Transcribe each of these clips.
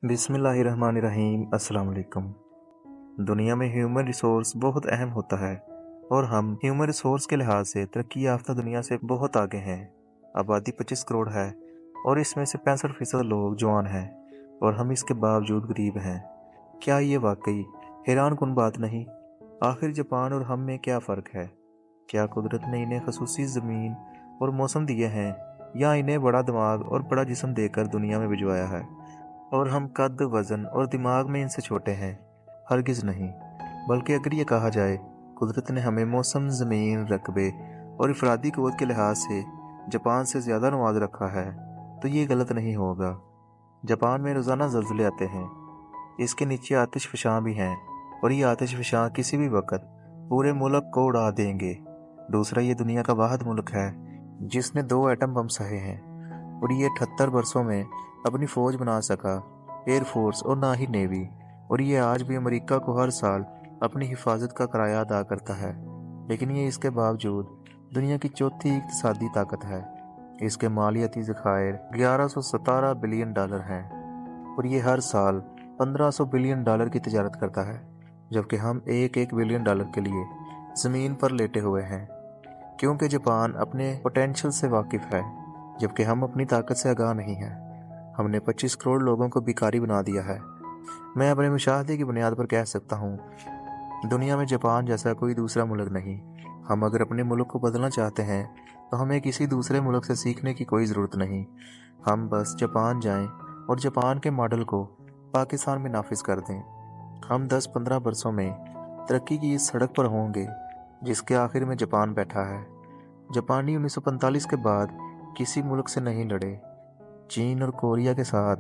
बिस्मिल्लाहिर्रहमानिर्रहीम। अस्सलाम वालेकुम। दुनिया में ह्यूमन रिसोर्स बहुत अहम होता है और हम ह्यूमन रिसोर्स के लिहाज से तरक्की याफ्ता दुनिया से बहुत आगे हैं। आबादी 25 करोड़ है और इसमें से 65% लोग जवान हैं और हम इसके बावजूद गरीब हैं। क्या ये वाकई हैरान कुन बात नहीं? आखिर जापान और हम में क्या फ़र्क है? क्या कुदरत ने इन्हें खसूसी ज़मीन और मौसम दिए हैं, या इन्हें बड़ा दिमाग और बड़ा जिस्म देकर दुनिया में भिजवाया है और हम कद, वज़न और दिमाग में इनसे छोटे हैं? हरगिज़ नहीं। बल्कि अगर ये कहा जाए कुदरत ने हमें मौसम, ज़मीन, रकबे और इफरादी क़ुव्वत के लिहाज से जापान से ज़्यादा नवाज रखा है, तो ये गलत नहीं होगा। जापान में रोज़ाना ज़लज़ले आते हैं। इसके नीचे आतिश फ़शां भी हैं और ये आतिश फ़शां किसी भी वक्त पूरे मुल्क को उड़ा देंगे। दूसरा, ये दुनिया का वाहिद मुल्क है जिसने 2 एटम बम सहे हैं और ये 78 बरसों में अपनी फ़ौज बना सका, एयरफोर्स और ना ही नेवी। और ये आज भी अमेरिका को हर साल अपनी हिफाजत का किराया अदा करता है। लेकिन ये इसके बावजूद दुनिया की चौथी इक़्तिसादी ताकत है। इसके मालियाती ज़खायर $1117 बिलियन हैं और ये हर साल $1500 बिलियन की तजारत करता है, जबकि हम $1-1 बिलियन के लिए ज़मीन पर लेटे हुए हैं। क्योंकि जापान अपने पोटेंशियल से वाकिफ़ है, जबकि हम अपनी ताकत से आगाह नहीं हैं। हमने 25 करोड़ लोगों को भिखारी बना दिया है। मैं अपने मुशाहदे की बुनियाद पर कह सकता हूँ, दुनिया में जापान जैसा कोई दूसरा मुल्क नहीं। हम अगर अपने मुल्क को बदलना चाहते हैं तो हमें किसी दूसरे मुल्क से सीखने की कोई ज़रूरत नहीं। हम बस जापान जाएं और जापान के मॉडल को पाकिस्तान में नाफिज कर दें। हम 10-15 बरसों में तरक्की की इस सड़क पर होंगे जिसके आखिर में जापान बैठा है। जापानी 1945 के बाद किसी मुल्क से नहीं लड़े। चीन और कोरिया के साथ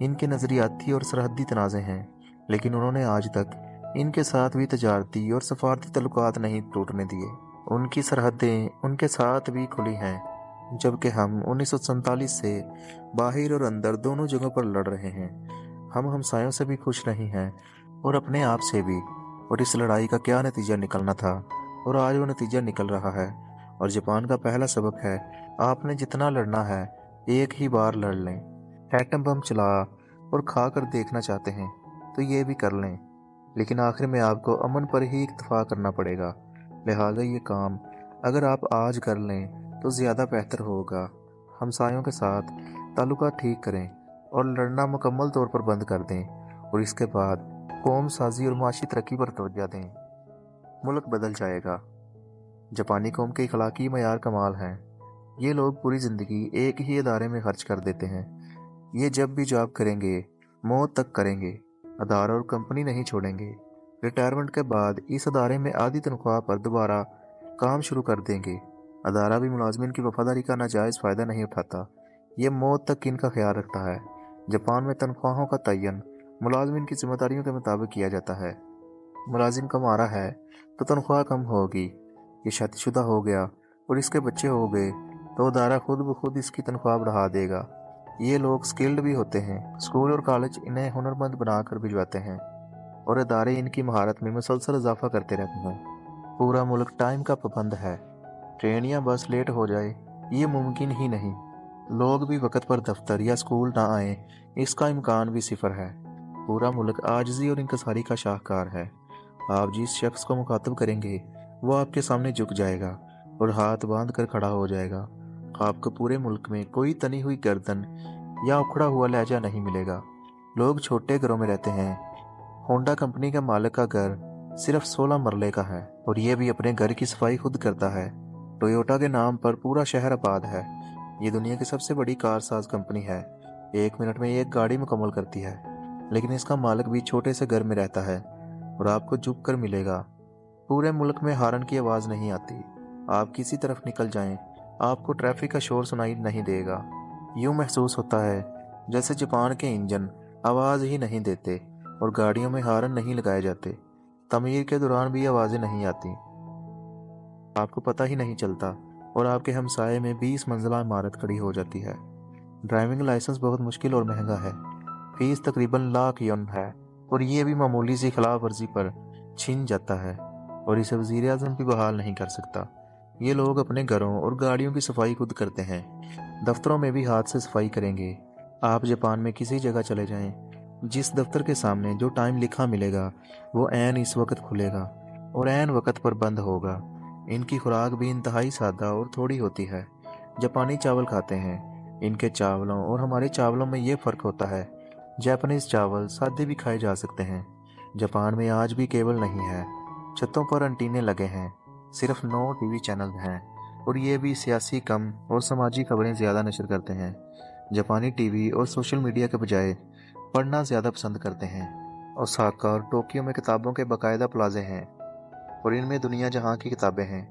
इनके नज़रियाती और सरहदी तनाज़े हैं, लेकिन उन्होंने आज तक इनके साथ भी तजारती और सफारती तल्लुकात नहीं टूटने दिए। उनकी सरहदें उनके साथ भी खुली हैं, जबकि हम 1947 से बाहर और अंदर दोनों जगहों पर लड़ रहे हैं। हम हमसायों से भी खुश नहीं हैं और अपने आप से भी। और इस लड़ाई का क्या नतीजा निकलना था और आज वो नतीजा निकल रहा है। और जापान का पहला सबक है, आपने जितना लड़ना है एक ही बार लड़ लें। एटम बम चला और खा कर देखना चाहते हैं तो ये भी कर लें, लेकिन आखिर में आपको अमन पर ही इक्तफा करना पड़ेगा। लिहाजा ये काम अगर आप आज कर लें तो ज़्यादा बेहतर होगा। हमसायों के साथ ताल्लुकात ठीक करें और लड़ना मुकम्मल तौर पर बंद कर दें, और इसके बाद कौम साजी और माशी तरक्की पर तवज्जो दें। मुल्क बदल जाएगा। जापानी कौम के अखलाकी मयार कमाल हैं। ये लोग पूरी ज़िंदगी एक ही इदारे में खर्च कर देते हैं। ये जब भी जॉब करेंगे मौत तक करेंगे, अदारा और कंपनी नहीं छोड़ेंगे। रिटायरमेंट के बाद इस अदारे में आधी तनख्वाह पर दोबारा काम शुरू कर देंगे। अदारा भी मुलाजमिन की वफादारी का नाजायज़ फ़ायदा नहीं उठाता। ये मौत तक इनका ख्याल रखता है। जापान में तनख्वाहों का तयन मुलाजमिन की जिम्मेदारियों के मुताबिक किया जाता है। मुलाजिम कम आ रहा है तो तनख्वाह कम होगी। ये शादीशुदा हो गया और इसके बच्चे हो गए तो अदारा खुद ब खुद इसकी तनख्वाह बढ़ा देगा। ये लोग स्किल्ड भी होते हैं। स्कूल और कॉलेज इन्हें हुनरमंद बनाकर भिजवाते हैं और इदारे इनकी महारत में मुसलसल इजाफा करते रहते हैं। पूरा मुल्क टाइम का पाबंद है। ट्रेन या बस लेट हो जाए ये मुमकिन ही नहीं। लोग भी वक्त पर दफ्तर या स्कूल ना आए, इसका इम्कान भी सिफर है। पूरा मुल्क आजिज़ी और इंकसारी का शाहकार है। आप जिस शख्स को मुखातब करेंगे वो आपके सामने झुक जाएगा और हाथ बांध कर खड़ा हो जाएगा। आपको पूरे मुल्क में कोई तनी हुई गर्दन या उखड़ा हुआ लहजा नहीं मिलेगा। लोग छोटे घरों में रहते हैं। होंडा कंपनी का मालिक का घर सिर्फ 16 मरले का है और ये भी अपने घर की सफाई खुद करता है। टोयोटा के नाम पर पूरा शहर आबाद है। ये दुनिया की सबसे बड़ी कार साज कंपनी है। 1 मिनट में एक गाड़ी मुकम्मल करती है, लेकिन इसका मालिक भी छोटे से घर में रहता है और आपको झुक कर मिलेगा। पूरे मुल्क में हारन की आवाज़ नहीं आती। आप किसी तरफ निकल जाएं, आपको ट्रैफिक का शोर सुनाई नहीं देगा। यूँ महसूस होता है जैसे जापान के इंजन आवाज़ ही नहीं देते और गाड़ियों में हारन नहीं लगाए जाते। तमीर के दौरान भी आवाज़ें नहीं आती, आपको पता ही नहीं चलता और आपके हमसाये में 20 मंजिला इमारत खड़ी हो जाती है। ड्राइविंग लाइसेंस बहुत मुश्किल और महंगा है। फीस तकरीबन लाख यन है और ये भी मामूली सी खिलाफ वर्जी पर छीन जाता है और इसे वज़ीर आज़म भी बहाल नहीं कर सकता। ये लोग अपने घरों और गाड़ियों की सफाई खुद करते हैं। दफ्तरों में भी हाथ से सफाई करेंगे। आप जापान में किसी जगह चले जाएं, जिस दफ्तर के सामने जो टाइम लिखा मिलेगा वो ऐन इस वक्त खुलेगा और ऐन वक्त पर बंद होगा। इनकी खुराक भी इंतहाई सादा और थोड़ी होती है। जापानी चावल खाते हैं। इनके चावलों और हमारे चावलों में ये फ़र्क होता है। जापानीज़ चावल सादे भी खाए जा सकते हैं। जापान में आज भी केबल नहीं है। छतों पर एंटीने लगे हैं। सिर्फ 9 टीवी चैनल हैं और ये भी सियासी कम और समाजी खबरें ज़्यादा नशर करते हैं। जापानी टीवी और सोशल मीडिया के बजाय पढ़ना ज़्यादा पसंद करते हैं। ओसाका और टोक्यो में किताबों के बाकायदा प्लाजे हैं और इनमें दुनिया जहाँ की किताबें हैं।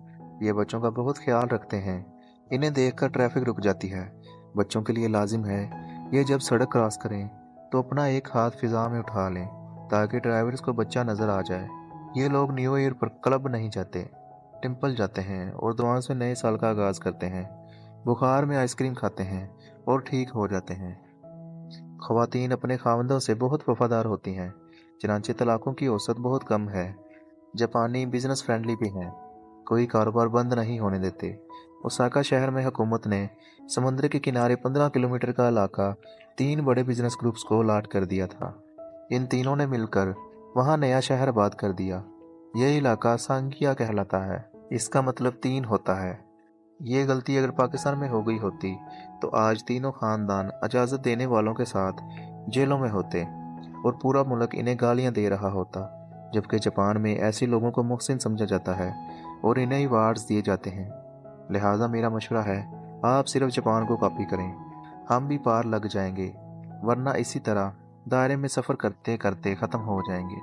ये बच्चों का बहुत ख्याल रखते हैं। इन्हें देखकर ट्रैफिक रुक जाती है। बच्चों के लिए लाजिम है ये जब सड़क क्रॉस करें तो अपना एक हाथ फिजा में उठा लें ताकि ड्राइवर्स को बच्चा नज़र आ जाए। ये लोग न्यू ईयर पर क्लब नहीं जाते, टेम्पल जाते हैं और दुआओं से नए साल का आगाज़ करते हैं। बुखार में आइसक्रीम खाते हैं और ठीक हो जाते हैं। ख़वातीन अपने खावंदों से बहुत वफादार होती हैं, चनांचे तलाक़ों की औसत बहुत कम है। जापानी बिजनेस फ्रेंडली भी हैं, कोई कारोबार बंद नहीं होने देते। ओसाका शहर में हुकूमत ने समुद्र के किनारे 15 किलोमीटर का इलाका 3 बड़े बिजनेस ग्रुप्स को अलाट कर दिया था। इन तीनों ने मिलकर वहाँ नया शहर आबाद कर दिया। यह इलाका सांगिया कहलाता है। इसका मतलब 3 होता है। ये गलती अगर पाकिस्तान में हो गई होती तो आज तीनों खानदान इजाज़त देने वालों के साथ जेलों में होते और पूरा मुल्क इन्हें गालियां दे रहा होता। जबकि जापान में ऐसे लोगों को मुहसिन समझा जाता है और इन्हें अवार्ड्स दिए जाते हैं। लिहाजा मेरा मशवरा है, आप सिर्फ जापान को कॉपी करें, हम भी पार लग जाएंगे, वरना इसी तरह दायरे में सफ़र करते करते ख़त्म हो जाएंगे।